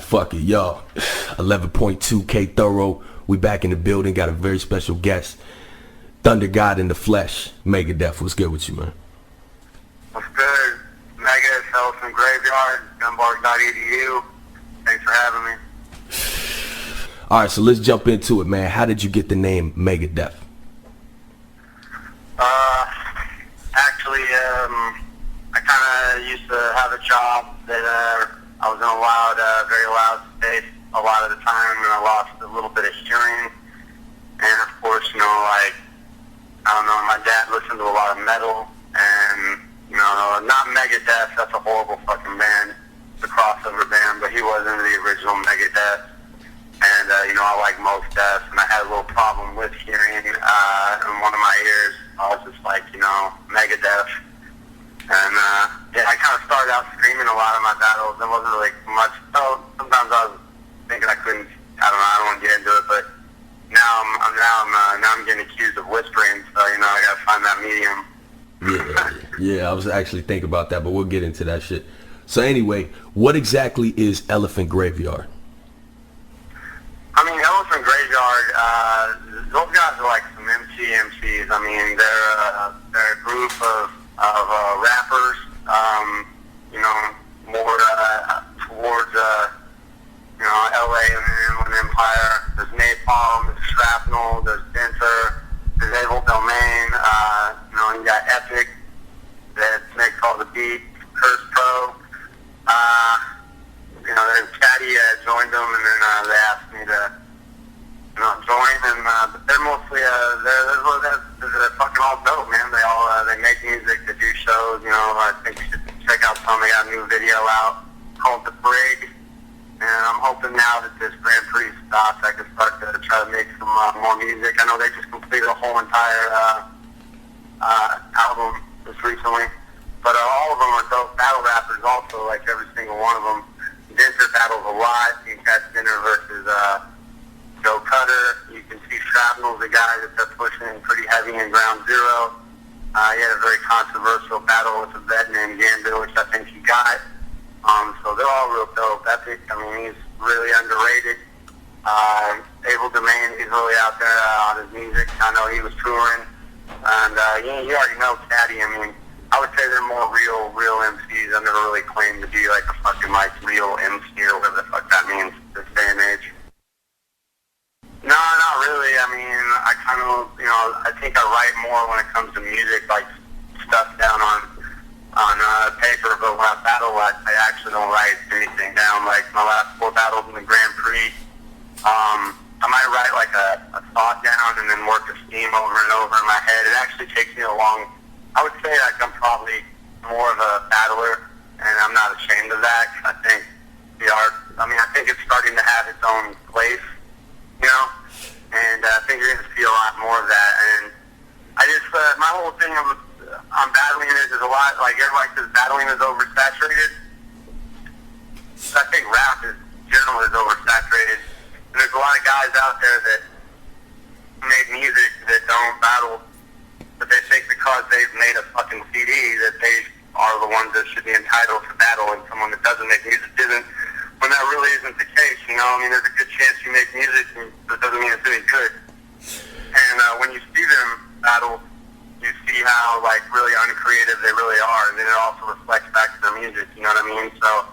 fuck it, y'all. 11.2 K Thoro. We back in the building. Got a very special guest. Thunder God in the flesh. Megadef. What's good with you, man? What's good? Megadef, Elephant Graveyard, Gunbark.edu. Thanks for having me. All right, so let's jump into it, man. How did you get the name Megadef? Actually, I kind of used to have a job that I was in a very loud space a lot of the time, and I lost a little bit of hearing. And of course, you know, like, I don't know, my dad listened to a lot of metal, and, you know, not Megadeth, that's a horrible fucking band, the crossover band, but he wasn't the original Megadeth. And, you know, I like most deaths, and I had a little problem with hearing in one of my ears. I was just like, you know, Megadeth. And, yeah, I kind of started out screaming a lot of my battles. There wasn't really much. So sometimes I was thinking I couldn't, I don't want to get into it, but now I'm getting accused of whispering, so, you know, I got to find that medium. Yeah, I was actually thinking about that, but we'll get into that shit. So anyway, what exactly is Elephant Graveyard? I mean, Elephant Graveyard, those guys are like some MCs. I mean, they're a group of rappers, you know, more towards, you know, LA and the Inland Empire. There's Napalm, there's Shrapnel, there's Denter, there's Able Domain, you know, you got Epic, that makes all the beats, Curse Pro. You know, then Caddy joined them, and then they asked me to, you know, join. And but they're mostly they're fucking all dope, man. They make music, they do shows. You know, I think you should check out some. They got a new video out called The Brig, and I'm hoping now that this Grand Prix stops, I can start to try to make some more music. I know they just completed a whole entire album just recently, but all of them are dope battle rappers. Also, like every single one of them. Denter battles a lot. You can catch Denter versus Joe Cutter. You can see Shrapnel, the guy that they're pushing pretty heavy in Ground Zero. He had a very controversial battle with a vet named Gambit, which I think he got. So they're all real dope. Epic, I mean, he's really underrated. Able Domain, he's really out there on his music. I know he was touring. And you already know Caddy. I mean, I would say they're more real MCs. I've never really claimed to be like a fucking like real MC or whatever the fuck that means this day and age. No, not really. I mean, I kind of, you know, I think I write more when it comes to music, like stuff down on paper. But when I battle, I actually don't write anything down. Like my last 4 battles in the Grand Prix, I might write like a thought down and then work a scheme over and over in my head. It actually takes me a long. I would say like I'm probably more of a battler, and I'm not ashamed of that. I think the art, I mean, I think it's starting to have its own place, you know, and I think you're going to see a lot more of that. And I just, my whole thing on battling is a lot, like everybody says battling is oversaturated. I think rap is generally is oversaturated. And there's a lot of guys out there that make music that don't battle, but they think because they've made a fucking CD that they are the ones that should be entitled to battle, and someone that doesn't make music isn't, when that really isn't the case, you know? I mean, there's a good chance you make music, and that doesn't mean it's any good. And when you see them battle, you see how, like, really uncreative they really are, and then it also reflects back to their music, you know what I mean? So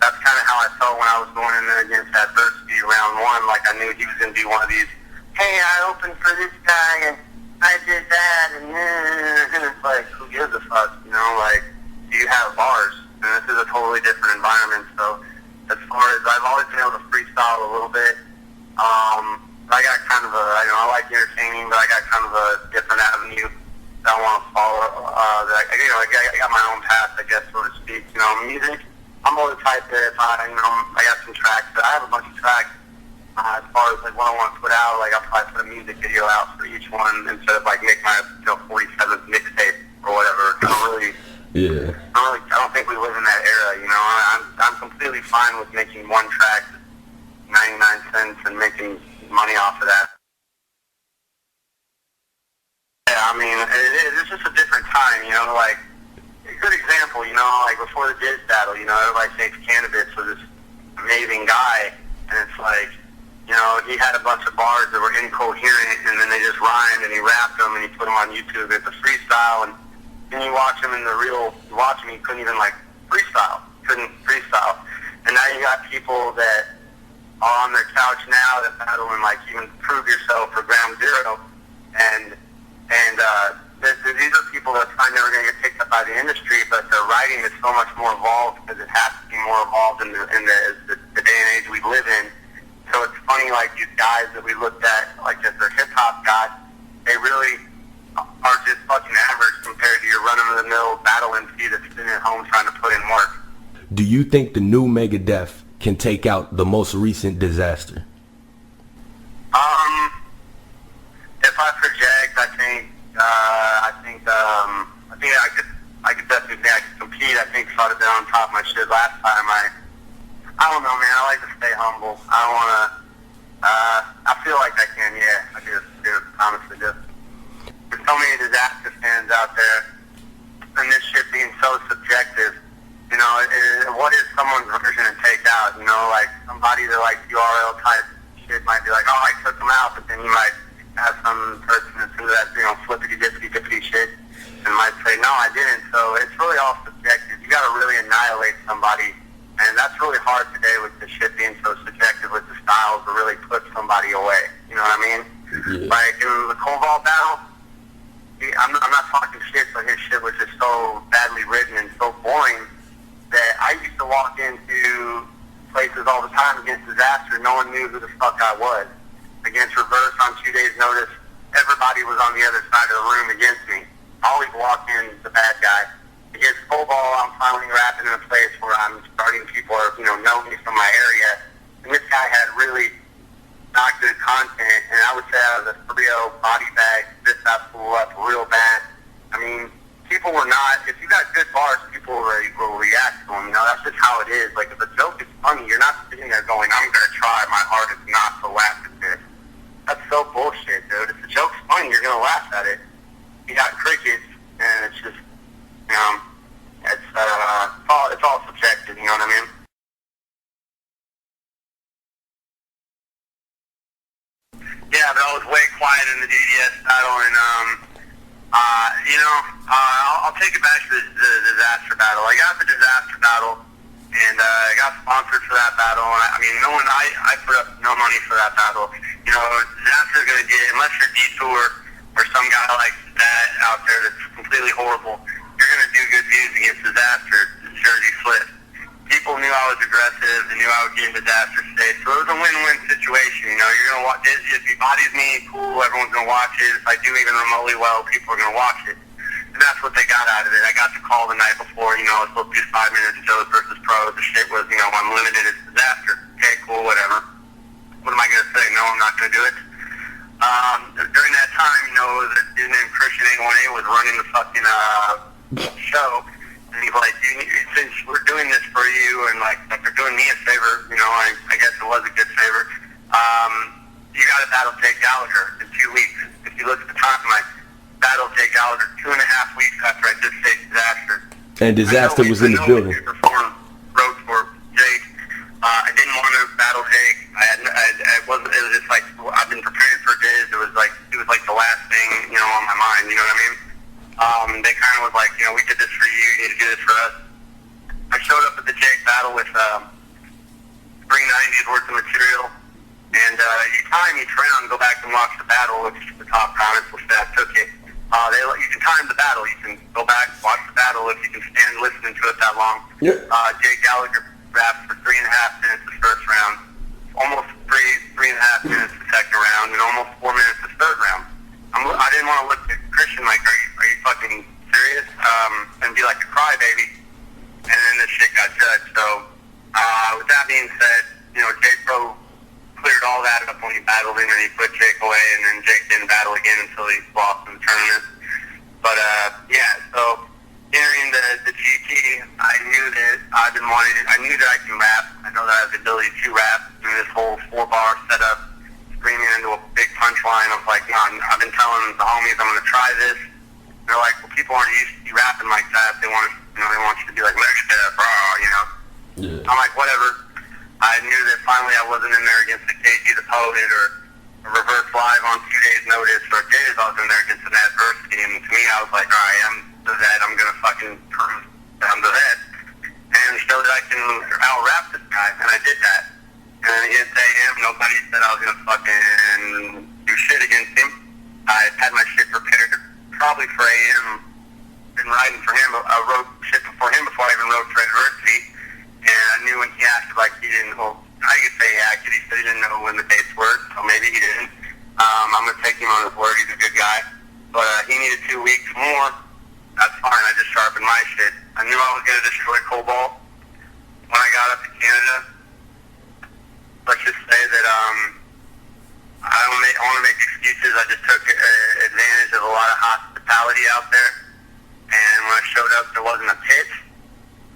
that's kind of how I felt when I was going in there against Adversity round 1, like I knew he was going to be one of these, hey, I opened for this guy, and I did that, and it's like, who gives a fuck, you know, like, do you have bars? And this is a totally different environment, so as far as, I've always been able to freestyle a little bit. I got kind of I like entertaining, but I got kind of a different avenue that I want to follow, I got my own path, I guess, so to speak, you know, music, I'm more the type that if I got some tracks, I have a bunch of tracks. As far as like what I want to put out, like I'll probably put a music video out for each one instead of like make my 47th mixtape or whatever. I don't think we live in that era, you know. I'm completely fine with making one track 99 cents and making money off of that. Yeah, I mean, it's just a different time, you know. Like a good example, you know, like before the Diz battle, you know, everybody thinks Cannabis was this amazing guy, and it's like, you know, he had a bunch of bars that were incoherent, and then they just rhymed, and he rapped them, and he put them on YouTube as a freestyle, and then you watch him in the real, he couldn't even, like, couldn't freestyle. And now you got people that are on their couch now that battle and, like, even prove yourself for Ground Zero, and these are people that are probably never going to get picked up by the industry, but their writing is so much more evolved because it has to be more evolved in the day and age we live in. So it's funny, like, these guys that we looked at, like, as their hip-hop guys, they really are just fucking average compared to your run-of-the-mill battle MC that's sitting at home trying to put in work. Do you think the new Megadef can take out the most recent Disaster? If I project, I think I could definitely think I could compete. I think if I'd have been on top of my shit last time, I don't know, man. I like to stay humble. I don't want to. I feel like I can. Yeah, I do. Honestly, do. There's so many Disaster fans out there, and this shit being so subjective. You know, what is someone's version of take out? You know, like somebody that like URL type shit might be like, oh, I took them out, but then you might have some person that's into that, you know, flippity-dippity shit, and might say, no, I didn't. So it's really all subjective. You got to really annihilate somebody. And that's really hard today with the shit being so subjective with the styles to really put somebody away. You know what I mean? Yeah. Like in the Koval battle, I'm not talking shit, but his shit was just so badly written and so boring that I used to walk into places all the time against Disaster. No one knew who the fuck I was. Against Reverse on 2 days' notice, everybody was on the other side of the room against me. I always walked in the bad guy. Against Koval, I'm finally rapping in a place where I'm starting, people are, you know me from my area. And this guy had really not good content, and I would say out of the 3-0 body bag, this that fool up real bad. I mean, people were not, if you got good bars, people will react to them. You know, that's just how it is. Like, if a joke is funny, you're not sitting there going, I'm going to try my hardest not to laugh at this. That's so bullshit, dude. If the joke's funny, you're going to laugh at it. You got crickets, and it's just, you know, it's all subjective, you know what I mean? Yeah, but I was way quiet in the DDS battle, and, I'll take it back to the Disaster battle. I got the Disaster battle, and I got sponsored for that battle, and I put up no money for that battle. You know, Disaster's going to get, unless you're Detour or some guy like that out there that's completely horrible, you're going to do good views against Disaster, Jersey Flip. People knew I was aggressive, they knew I would get Disaster safe, so it was a win-win situation. You know, you're going to watch, if he bodies me, cool, everyone's going to watch it. If I do even remotely well, people are going to watch it. And that's what they got out of it. I got the call the night before, you know, I was supposed to do 5 minutes shows versus pros. The shit was, you know, unlimited, it's Disaster. Okay, cool, whatever. What am I going to say? No, I'm not going to do it. During that time, you know, the dude named Christian A1A was running the fucking show. And he's like, since we're doing this for you, and like they're doing me a favor, you know, I guess it was a good favor. You got to battle Jake Gallagher in 2 weeks. If you look at the time, like battle Jake Gallagher 2.5 weeks after I just faced Disaster. And Disaster was in the building. Road for Jake. I didn't want to battle Jake. It was just like I've been preparing for days. It was like the last thing, you know, on my mind. You know what I mean? They kind of was like, you know, we did this for you. You need to do this for us. I showed up at the Jake battle with 390s worth of material, and you time each round, go back and watch the battle, which is the top comments which that took it. You can time the battle. You can go back, watch the battle if you can stand listening to it that long. Yep. Jake Gallagher rapped for 3.5 minutes the first round, almost 3.5 minutes the second round, and almost 4 minutes the third round. I didn't want to look at Christian like, are you fucking serious? And be like a crybaby. And then this shit got judged. So, with that being said, you know, Jake Pro cleared all that up when he battled him, and he put Jake away, and then Jake didn't battle again until he lost in the tournament. But, so entering the GT, I knew that I knew that I can rap. I know that I have the ability to rap. And this whole 4-bar setup, screaming into a big punchline of like, no, I've been telling the homies I'm going to try this. And they're like, well, people aren't used to you rapping like that. They want you to be like Megadef, you know. Yeah. I'm like, whatever. I knew that finally I wasn't in there against the KG the Poet or a Reverse Live on 2 days' notice, or days I was in there against an adversity. And to me, I was like, all right, I'm the vet. I'm going to fucking prove that I'm the vet and show that I can out-rap this guy. And I did that. And against AM, nobody said I was going to fucking do shit against him. I had my shit prepared probably for AM. Been writing for him. I wrote shit before him before I even wrote for Adversity. And I knew when he acted like he didn't, well, I could say he acted. He said he didn't know when the dates were, so maybe he didn't. I'm going to take him on his word. He's a good guy. But he needed 2 weeks more. That's fine. I just sharpened my shit. I knew I was going to destroy Cobalt when I got up to Canada. Let's just say that I don't want to make excuses. I just took advantage of a lot of hospitality out there. And when I showed up, there wasn't a pit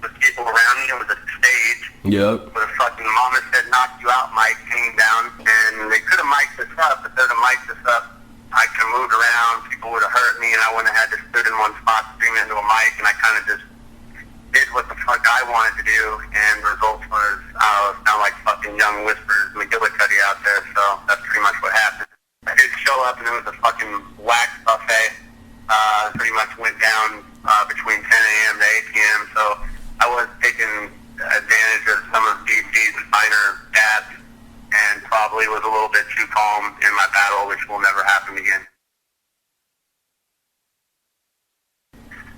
with people around me. It was a stage. Yep. With a fucking mama said knock you out mic hanging down. And they could have mic'd us up, but they'd have mic'd us up. I could have moved around. People would have hurt me, and I wouldn't have had to stood in one spot screaming into a mic. And I kind of just did what the fuck I wanted to do. And the result was, sound like fucking Young Whispers McGillicuddy out there. So that's pretty much what happened. I did show up, and it was a fucking wax buffet. Pretty much went down between 10 a.m. to 8 p.m. So I was taking advantage of some of DC's finer stats and probably was a little bit too calm in my battle, which will never happen again.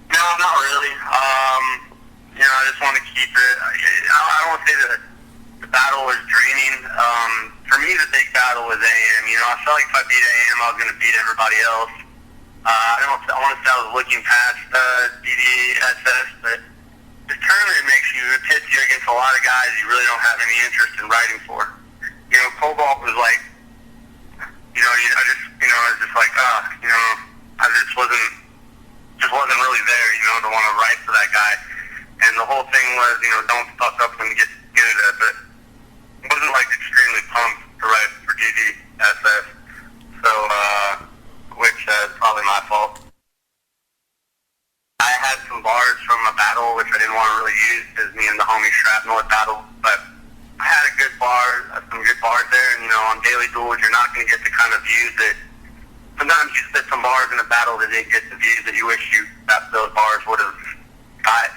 No, not really. I just want to keep it. I don't want to say that the battle was draining. For me, the big battle was AM. I felt like if I beat AM, I was going to beat everybody else. I want to say I was looking past DDSS, but this tournament it pits you against a lot of guys you really don't have any interest in writing for. Cobalt was like, I was just like, I just wasn't really there, to want to write for that guy. And the whole thing was, don't fuck up when you get Canada, but I wasn't like extremely pumped to write for DDSS. So, which is probably my fault. I had some bars from a battle which I didn't want to really use because me and the homie Shrapnel had battled, but I had some good bars there, and on Daily Duels you're not going to get the kind of views that sometimes you spit some bars in a battle that didn't get the views that you wish those bars would have got,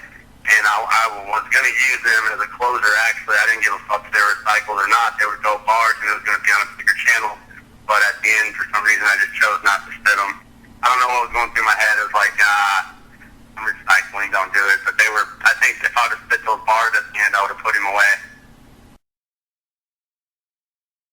and I was going to use them as a closer. Actually, I didn't give a fuck if they were recycled or not. They were dope bars, and it was going to be on a bigger channel. But at the end, for some reason, I just chose